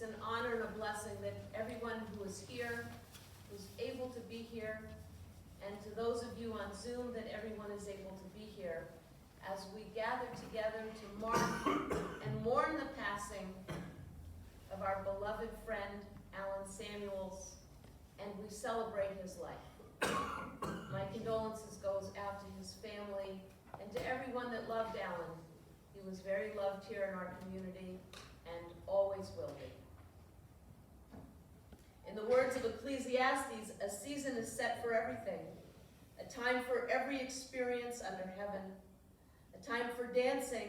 an honor and a blessing that everyone who is here, who's able to be here, and to those of you on Zoom, that everyone is able to be here as we gather together to mark and mourn the passing of our beloved friend, Alan Samuels, and we celebrate his life. My condolences goes out to his family and to everyone that loved Alan. He was very loved here in our community and always will be. In the words of Ecclesiastes, a season is set for everything, a time for every experience under heaven, a time for dancing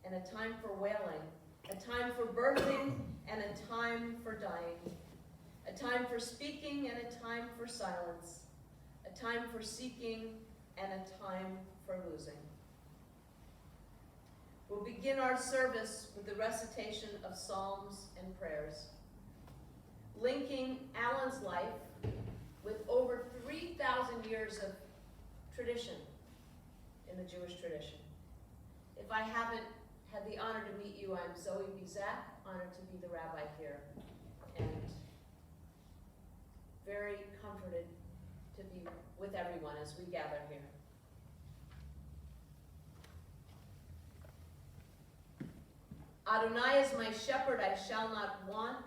and a time for wailing, a time for birthing and a time for dying, a time for speaking and a time for silence, a time for seeking and a time for losing. We'll begin our service with the recitation of psalms and prayers, linking Alan's life with over 3,000 years of tradition in the Jewish tradition. If I haven't had the honor to meet you, I'm Zoe Bizak, honored to be the rabbi here, and very comforted to be with everyone as we gather here. Adonai is my shepherd, I shall not want,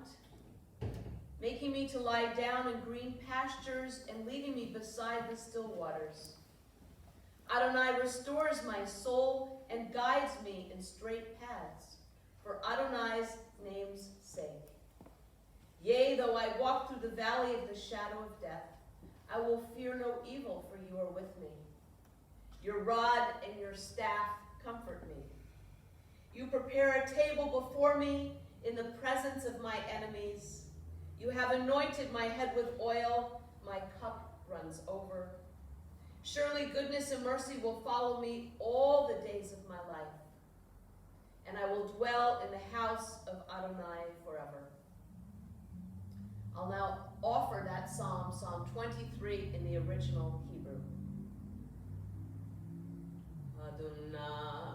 making me to lie down in green pastures and leading me beside the still waters. Adonai restores my soul and guides me in straight paths, for Adonai's name's sake. Yea, though I walk through the valley of the shadow of death, I will fear no evil, for you are with me. Your rod and your staff comfort me. You prepare a table before me in the presence of my enemies. You have anointed my head with oil, my cup runs over. Surely goodness and mercy will follow me all the days of my life, and I will dwell in the house of Adonai forever. I'll now offer that psalm, Psalm 23, in the original Hebrew. Adonai.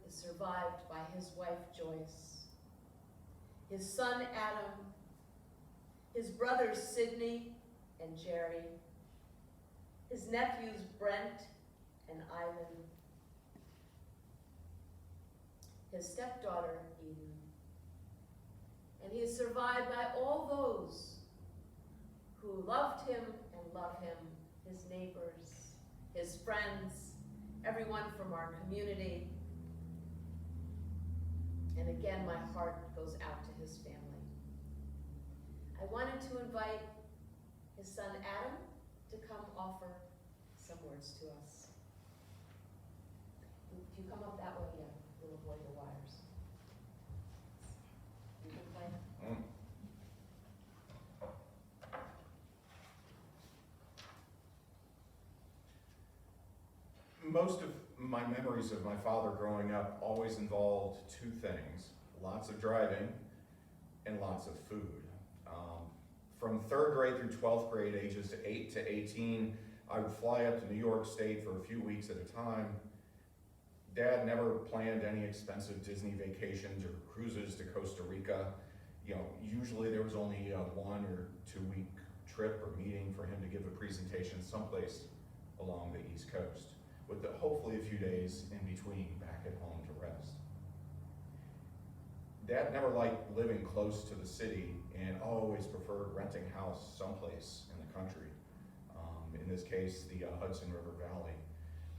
is survived by his wife Joyce, his son Adam, his brothers Sidney and Jerry, his nephews Brent and Ivan, his stepdaughter Eden, and he is survived by all those who loved him and love him, his neighbors, his friends, everyone from our community. And again, my heart goes out to his family. I wanted to invite his son Adam to come offer some words to us. If you come up that way, yeah, we'll avoid the wires. You can play. Most of my memories of my father growing up always involved two things: lots of driving and lots of food. From 3rd grade through 12th grade, ages 8 to 18, I would fly up to New York State for a few weeks at a time. Dad never planned any expensive Disney vacations or cruises to Costa Rica. Usually there was only a 1 or 2 week trip or meeting for him to give a presentation someplace along the East Coast, with hopefully a few days in between back at home to rest. Dad never liked living close to the city and always preferred renting a house someplace in the country. In this case, the Hudson River Valley.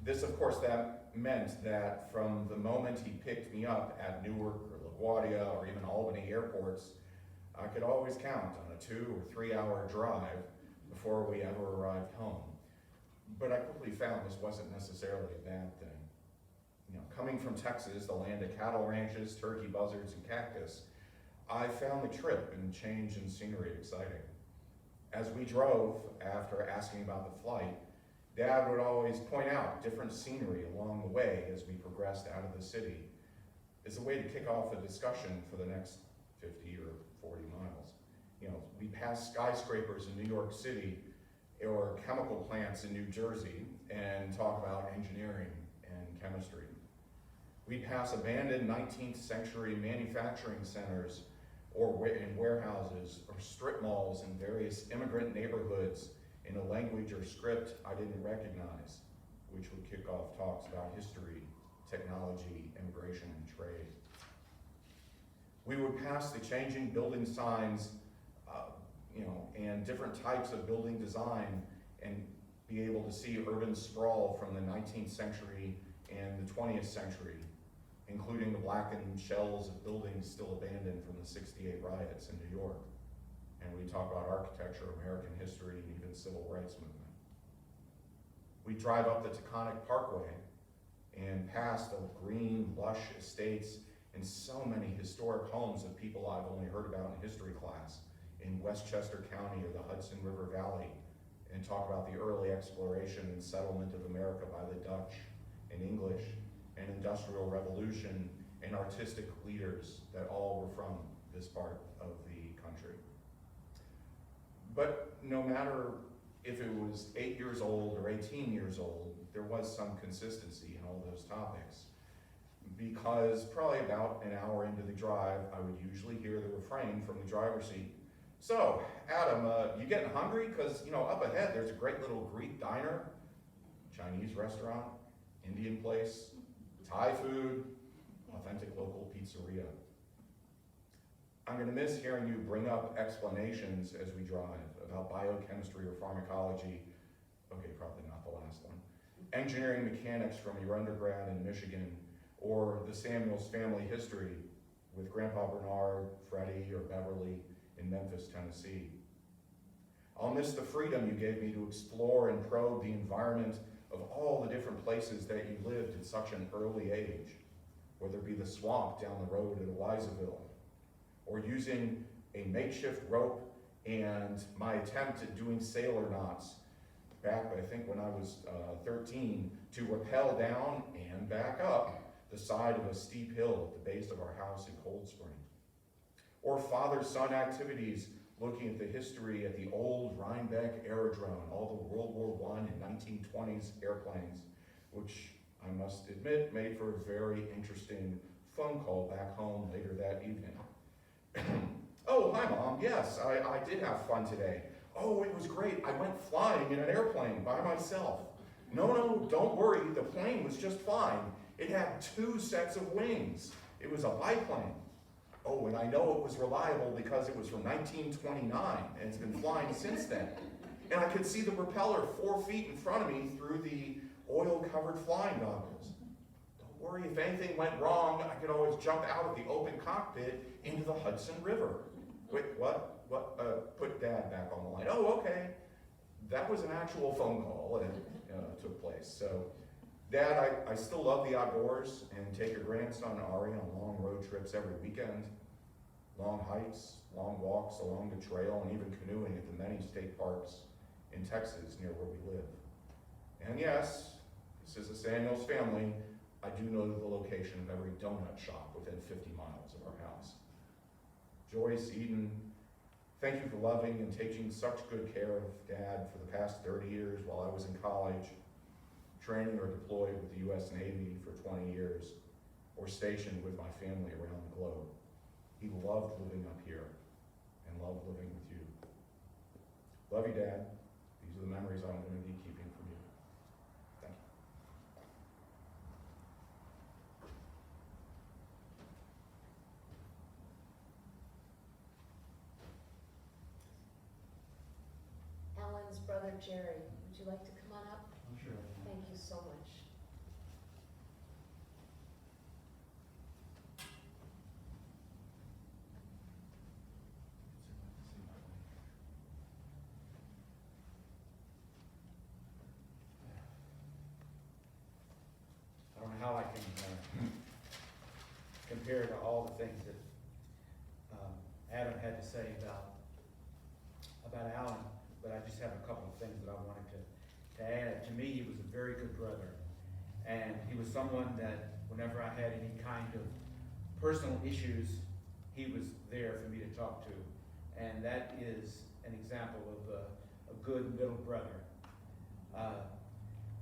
This, of course, that meant that from the moment he picked me up at Newark or LaGuardia or even Albany airports, I could always count on a 2 or 3 hour drive before we ever arrived home. But I quickly found this wasn't necessarily a bad thing. Coming from Texas, the land of cattle ranches, turkey buzzards, and cactus, I found the trip and change in scenery exciting. As we drove, after asking about the flight, Dad would always point out different scenery along the way as we progressed out of the city. It's a way to kick off a discussion for the next 50 or 40 miles. We passed skyscrapers in New York City or chemical plants in New Jersey and talk about engineering and chemistry. We pass abandoned 19th century manufacturing centers or in warehouses or strip malls in various immigrant neighborhoods in a language or script I didn't recognize, which would kick off talks about history, technology, immigration, and trade. We would pass the changing building signs, and different types of building design and be able to see urban sprawl from the 19th century and the 20th century, including the blackened shells of buildings still abandoned from the '68 riots in New York. And we talk about architecture, American history, and even civil rights movement. We drive up the Taconic Parkway and past the green, lush estates and so many historic homes of people I've only heard about in history class in Westchester County or the Hudson River Valley, and talk about the early exploration and settlement of America by the Dutch and English, and Industrial Revolution, and artistic leaders that all were from this part of the country. But no matter if it was 8 years old or 18 years old, there was some consistency in all those topics. Because probably about an hour into the drive, I would usually hear the refrain from the driver's seat. So, Adam, you getting hungry? Because, up ahead there's a great little Greek diner, Chinese restaurant, Indian place, Thai food, authentic local pizzeria. I'm going to miss hearing you bring up explanations as we drive about biochemistry or pharmacology. Okay, probably not the last one. Engineering mechanics from your undergrad in Michigan, or the Samuels family history with Grandpa Bernard, Freddie, or Beverly in Memphis, Tennessee. I'll miss the freedom you gave me to explore and probe the environment of all the different places that you lived at such an early age, whether it be the swamp down the road at Elizaville, or using a makeshift rope and my attempt at doing sailor knots back, I think when I was 13, to rappel down and back up the side of a steep hill at the base of our house in Cold Spring. Or father-son activities looking at the history at the old Rhinebeck Aerodrome, all the World War I and 1920s airplanes, which I must admit, made for a very interesting phone call back home later that evening. Oh, hi Mom, yes, I did have fun today. Oh, it was great, I went flying in an airplane by myself. No, don't worry, the plane was just fine. It had 2 sets of wings. It was a biplane. Oh, and I know it was reliable because it was from 1929 and it's been flying since then. And I could see the propeller 4 feet in front of me through the oil-covered flying goggles. Don't worry, if anything went wrong, I could always jump out of the open cockpit into the Hudson River. Wait, what? Put Dad back on the line. Oh, okay. That was an actual phone call and took place. So, Dad, I still love the outdoors and take your grandson Ari on long road trips every weekend. Long hikes, long walks along the trail, and even canoeing at the many state parks in Texas near where we live. And yes, this is a Samuels family. I do know the location of every donut shop within 50 miles of our house. Joyce, Eden, thank you for loving and taking such good care of Dad for the past 30 years while I was in college, training or deployed with the U.S. Navy for 20 years, or stationed with my family around the globe. He loved living up here and loved living with you. Love you, Dad. These are the memories I'm going to be keeping from you. Thank you. Alan's brother Jerry, would you like to come on up? Oh, sure. Thank you so much. I don't know how I can compare to all the things that Adam had to say about Alan, but I just have a couple of things that I wanted to add. To me, he was a very good brother, and he was someone that whenever I had any kind of personal issues, he was there for me to talk to, and that is an example of a good middle brother.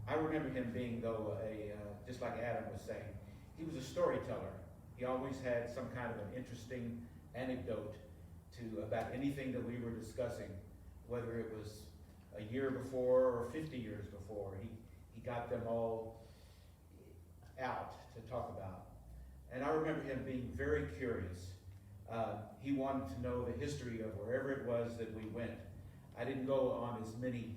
I remember him being, though, just like Adam was saying, he was a storyteller. He always had some kind of an interesting anecdote about anything that we were discussing, whether it was a year before or 50 years before. He got them all out to talk about. And I remember him being very curious. He wanted to know the history of wherever it was that we went. I didn't go on as many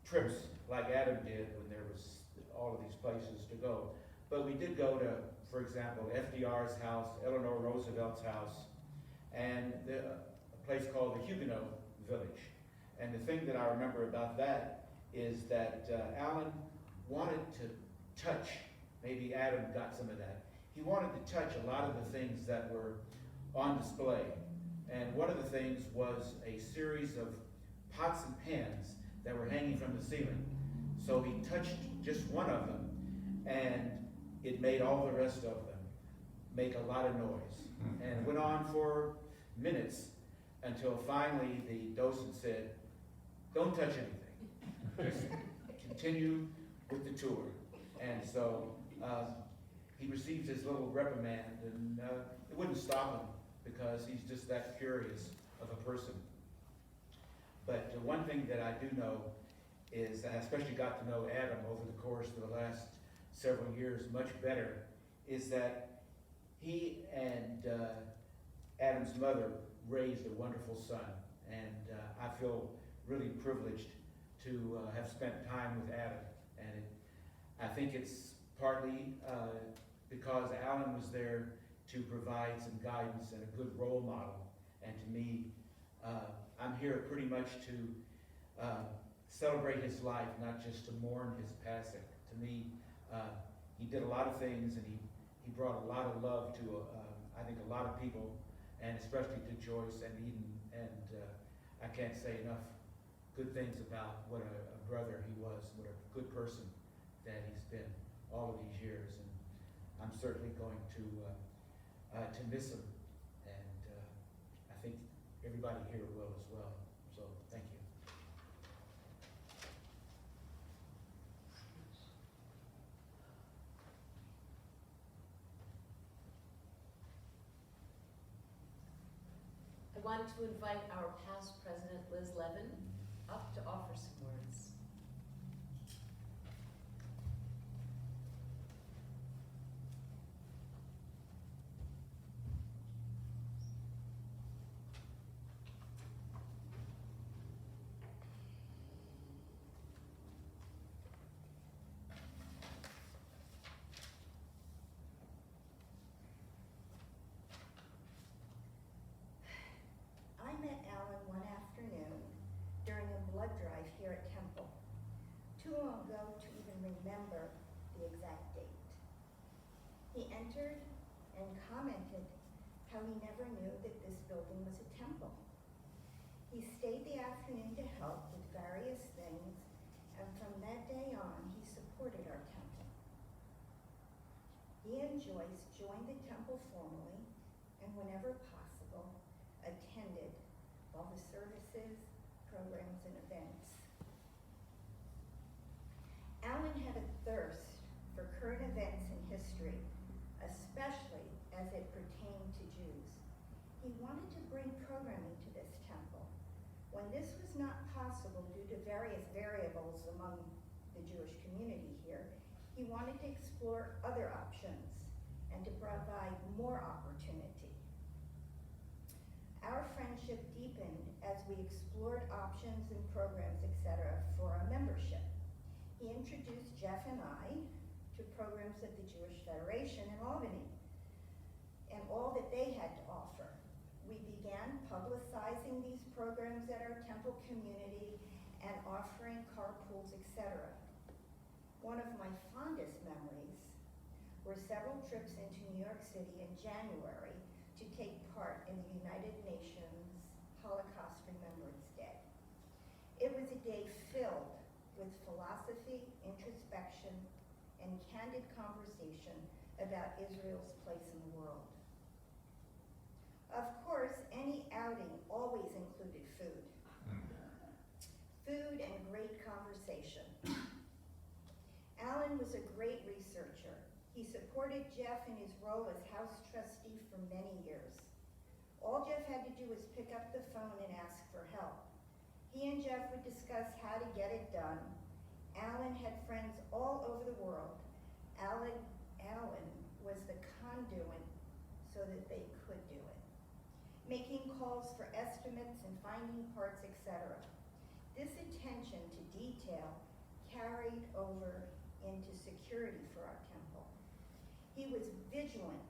trips like Adam did when there was all of these places to go. But we did go to, for example, FDR's house, Eleanor Roosevelt's house, and a place called the Huguenot Village. And the thing that I remember about that is that Alan wanted to touch, maybe Adam got some of that, he wanted to touch a lot of the things that were on display. And one of the things was a series of pots and pans that were hanging from the ceiling. So he touched just one of them, and it made all the rest of them make a lot of noise. And went on for minutes until finally the docent said, "Don't touch anything. Just continue with the tour." And so he received his little reprimand, and it wouldn't stop him because he's just that curious of a person. But one thing that I do know is I especially got to know Adam over the course of the last several years much better, is that he and Adam's mother raised a wonderful son. And I feel really privileged to have spent time with Adam. And I think it's partly because Alan was there to provide some guidance and a good role model. And to me, I'm here pretty much to celebrate his life, not just to mourn his passing. To me, he did a lot of things, and he brought a lot of love to, I think, a lot of people, and especially to Joyce and Eden. And I can't say enough good things about what a brother he was, what a good person that he's been all of these years. And I'm certainly going to miss him, and I think everybody here will as well. So thank you. want to invite our past president, Liz Levin, up to offer some words. I met Alan one afternoon during a blood drive here at Temple. Too long ago to even remember the exact date. He entered and commented how he never knew that this building was a temple. He stayed the afternoon to help with various things, and from that day on, he supported our temple. He and Joyce joined the temple formally, and whenever possible, attended all the services, programs, and events. Alan had a thirst for current events in history, especially as it pertained to Jews. He wanted to bring programming to this temple. When this was not possible due to various variables among the Jewish community here, he wanted to explore other options and to provide more opportunity. Our friendship deepened as we explored options and programs, etc., for our membership. He introduced Jeff and I to programs of the Jewish Federation in Albany and all that they had to offer. We began publicizing these programs at our temple community and offering carpools, etc. One of my fondest memories were several trips into New York City in January to take part in the United Nations Holocaust Remembrance Day. It was a day filled with philosophy, introspection, and candid conversation about Israel's place in the world. Of course, any outing always included food. Food and great conversation. Alan was a great researcher. He supported Jeff in his role as house trustee for many years. All Jeff had to do was pick up the phone and ask for help. He and Jeff would discuss how to get it done. Alan had friends all over the world. Alan was the conduit so that they could do it, making calls for estimates and finding parts, etc. This attention to detail carried over into security for our temple. He was vigilant,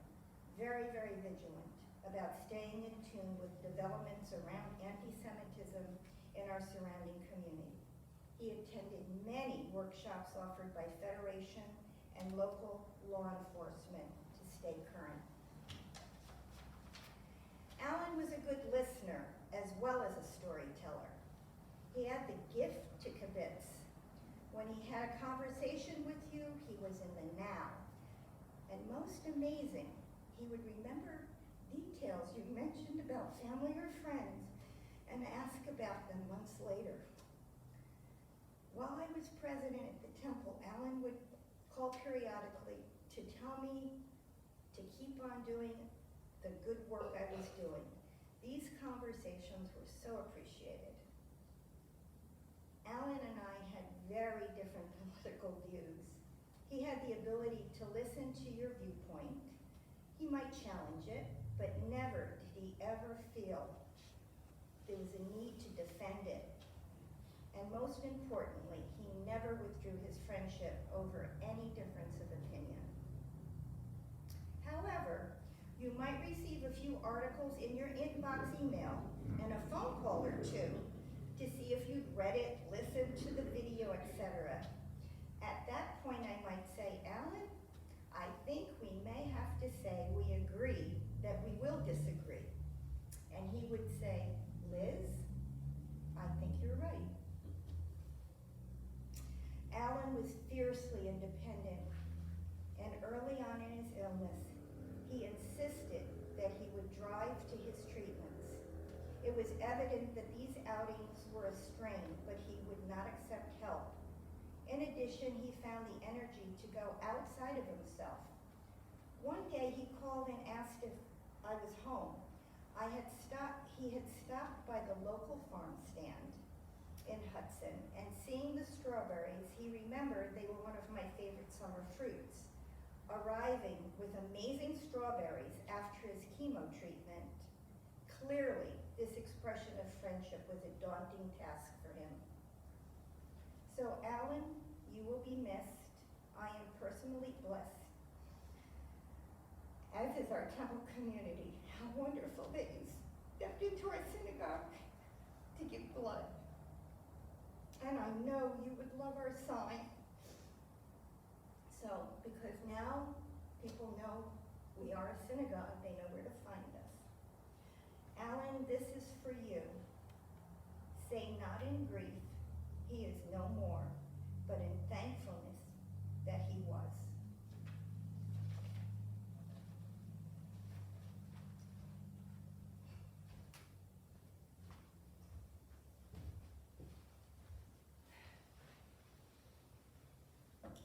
very, very vigilant, about staying in tune with developments around anti-Semitism in our surrounding community. He attended many workshops offered by Federation and local law enforcement to stay current. Alan was a good listener as well as a storyteller. He had the gift to kibitz. When he had a conversation with you, he was in the now. And most amazing, he would remember details you mentioned about family or friends and ask about them months later. While I was president at the temple, Alan would call periodically to tell me to keep on doing the good work I was doing. These conversations were so appreciated. Alan and I had very different political views. He had the ability to listen to your viewpoint. He might challenge it, but never did he ever feel there was a need to defend it. And most importantly, he never withdrew his friendship over any difference of opinion. However, you might receive a few articles in your inbox email and a phone call or two to see if you'd read it, listened to the video, etc. At that point, I might say, Alan, I think we may have to say we agree that we will disagree. And he would say, Liz, I think you're right. Alan was fiercely independent, and early on in his illness, he insisted that he would drive to his treatments. It was evident that these outings were a strain, but he would not accept help. In addition, he found the energy to go outside of himself. One day he called and asked if I was home. he had stopped by the local farm stand in Hudson, and seeing the strawberries, he remembered they were one of my favorite summer fruits. Arriving with amazing strawberries after his chemo treatment, clearly this expression of friendship was a daunting task for him. So Alan, you will be missed. I am personally blessed, as is our temple community. How wonderful that you stepped into our synagogue to give blood. And I know you would love our sign. So, because now people know we are a synagogue, they know where to find us. Alan, this is for you. Say not in grief, he is no more, but in thankfulness that he was.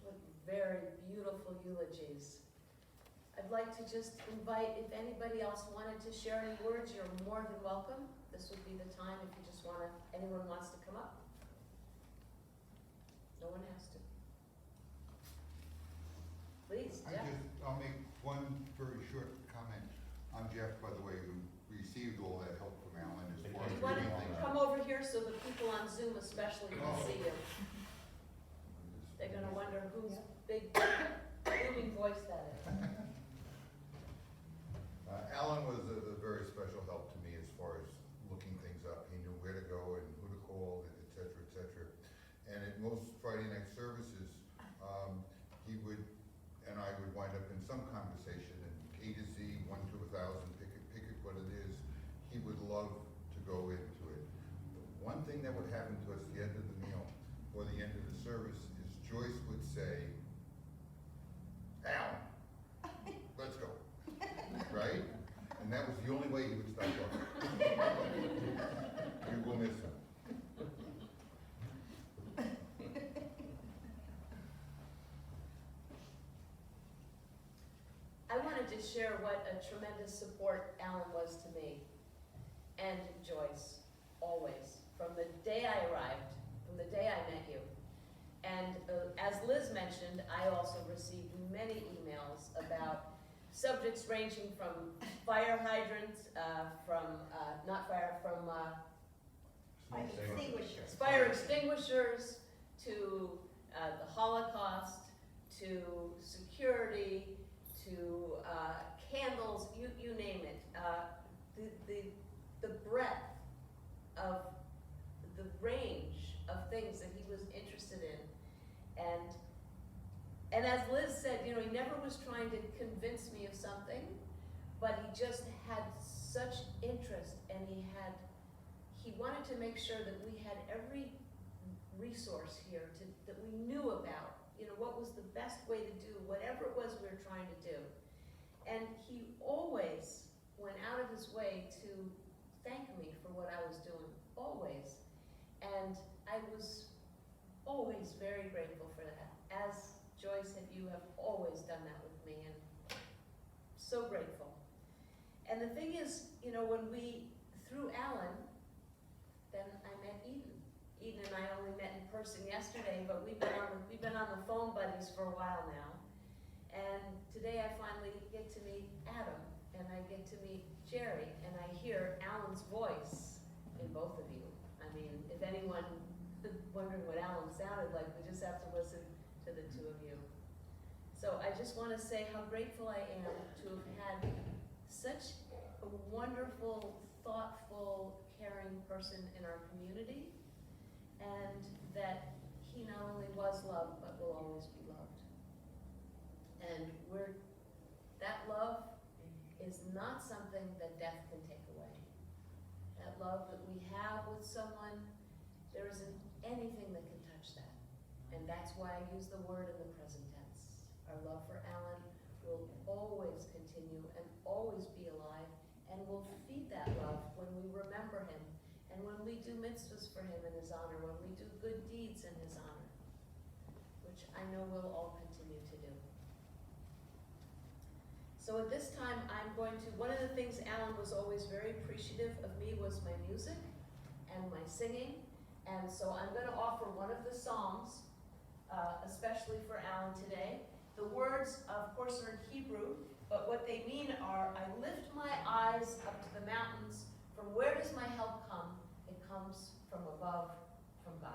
With very beautiful eulogies. I'd like to just invite, if anybody else wanted to share any words, you're more than welcome. This would be the time if you just wanna, anyone wants to come up. No one has to. Please, Jeff. I'll make one very short comment. I'm Jeff, by the way, who received all that help from Alan as far as You wanna getting things. come over here so the people on Zoom especially can see you. They're gonna wonder whose big booming voice that is. Alan was a very special help to me as far as looking things up. He knew where to go and who to call, and et cetera, et cetera. And at most Friday night services, he would, and I would wind up in some conversation, and A to Z, 1 to 1,000, pick it what it is. He would love to go into it. The one thing that would happen to us at the end of the meal or the end of the service is Joyce would say, Alan, let's go, right? And that was the only way he would stop talking. We will miss him. I wanted to share what a tremendous support Alan was to me and Joyce, always, from the day I arrived, from the day I met you. And as Liz mentioned, I also received many emails about subjects ranging from fire hydrants, Extinguishers. fire extinguishers, to the Holocaust, to security, to candles, you name it. The breadth of the range of things that he was interested in. And as Liz said, you know, he never was trying to convince me of something, but he just had such interest, and he wanted to make sure that we had every resource here that we knew about, you know, what was the best way to do whatever it was we were trying to do. And he always went out of his way to thank me for what I was doing, always. And I was always very grateful for that, as Joyce and you have always done that with me, and so grateful. And the thing is, you know, when through Alan, then I met Eden. Eden and I only met in person yesterday, but we've been on the phone buddies for a while now. And today I finally get to meet Adam, and I get to meet Jerry, and I hear Alan's voice in both of you. I mean, if anyone wondering what Alan sounded like, we just have to listen to the two of you. So I just want to say how grateful I am to have had such a wonderful, thoughtful, caring person in our community, and that he not only was loved, but will always be loved. And that love is not something that death can take away. That love that we have with someone, there isn't anything that can touch that. And that's why I use the word in the present tense. Our love for Alan will always continue and always be alive, and we'll feed that love when we remember him, and when we do mitzvahs for him in his honor, when we do good deeds in his honor, which I know we'll all continue to do. So at this time, one of the things Alan was always very appreciative of me was my music and my singing. And so I'm gonna offer one of the songs, especially for Alan today. The words, of course, are in Hebrew, but what they mean are, I lift my eyes up to the mountains. From where does my help come? It comes from above, from God.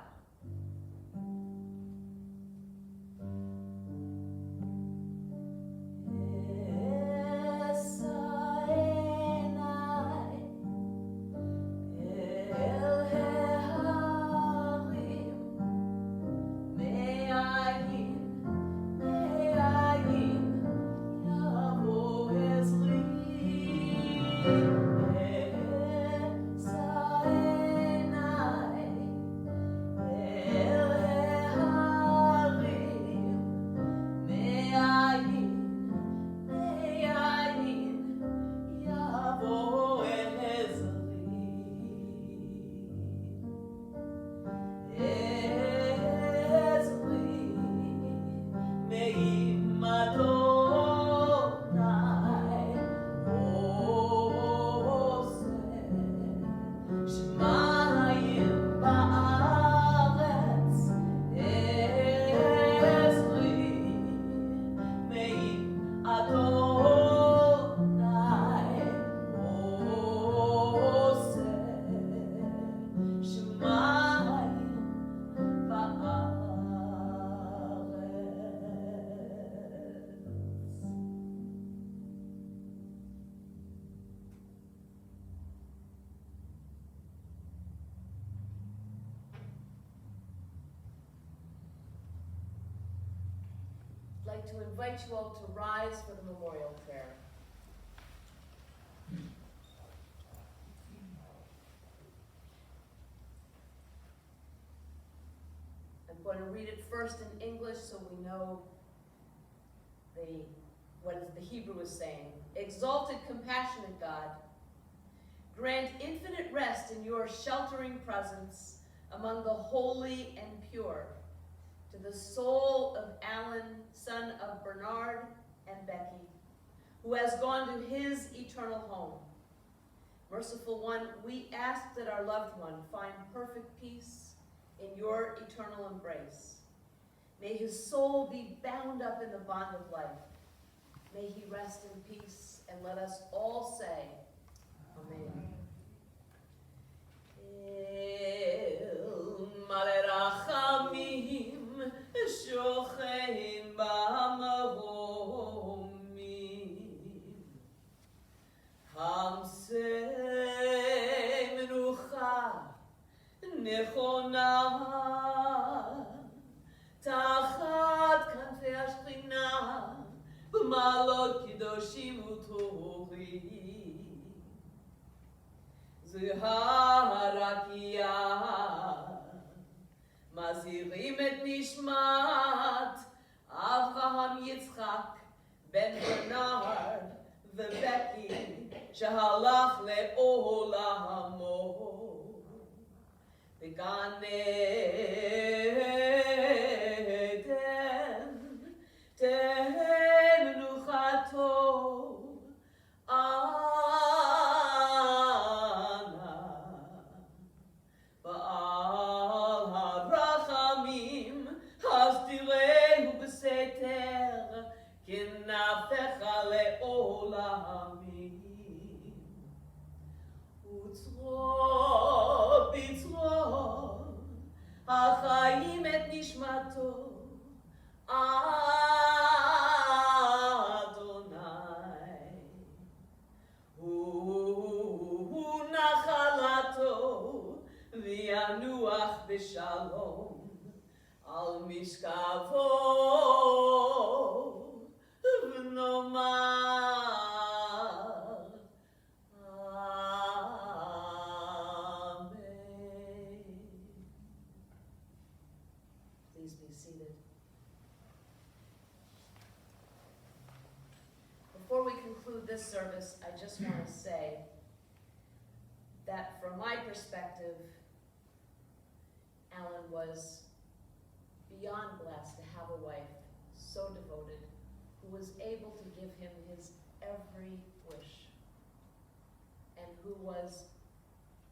I'd like to invite you all to rise for the memorial prayer. I'm going to read it first in English so we know what the Hebrew is saying. Exalted, compassionate God, grant infinite rest in your sheltering presence among the holy and pure, to the soul of Alan, son of Bernard and Becky, who has gone to his eternal home. Merciful One, we ask that our loved one find perfect peace in your eternal embrace. May his soul be bound up in the bond of life. May he rest in peace, and let us all say, Amen. El Malrachamim Shochein B'Maromim Hamsei Menucha Nechona Tachat Kanfei Ashchina B'Malot Kedoshim U'Torim Zeharakia Mazirim et Nishmat Avraham Yitzchak Ben Bernard V'Becky Shehalach Le'olamo V'Gan Eden Temenuchato החיים את נשמתו, אדוני, הוא נחלתו, וינוח בשלום, על משכבו, ונאמר, before we conclude this service, I just want to say that from my perspective, Alan was beyond blessed to have a wife so devoted, who was able to give him his every wish, and who was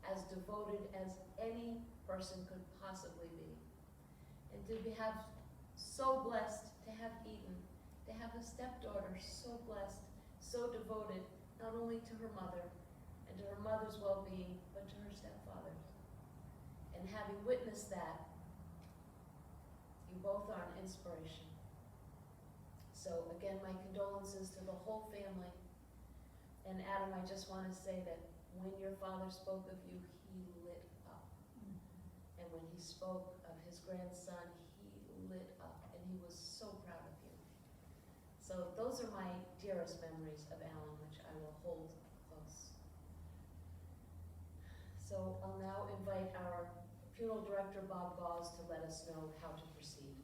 as devoted as any person could possibly be. And to have so blessed to have Eden, to have a stepdaughter so blessed, so devoted, not only to her mother and to her mother's well-being, but to her stepfather. And having witnessed that, you both are an inspiration. So again, my condolences to the whole family. And Adam, I just want to say that when your father spoke of you, he lit up. And when he spoke of his grandson, he lit up, and he was so proud of you. So those are my dearest memories of Alan, which I will hold close. So I'll now invite our funeral director, Bob Gauze, to let us know how to proceed.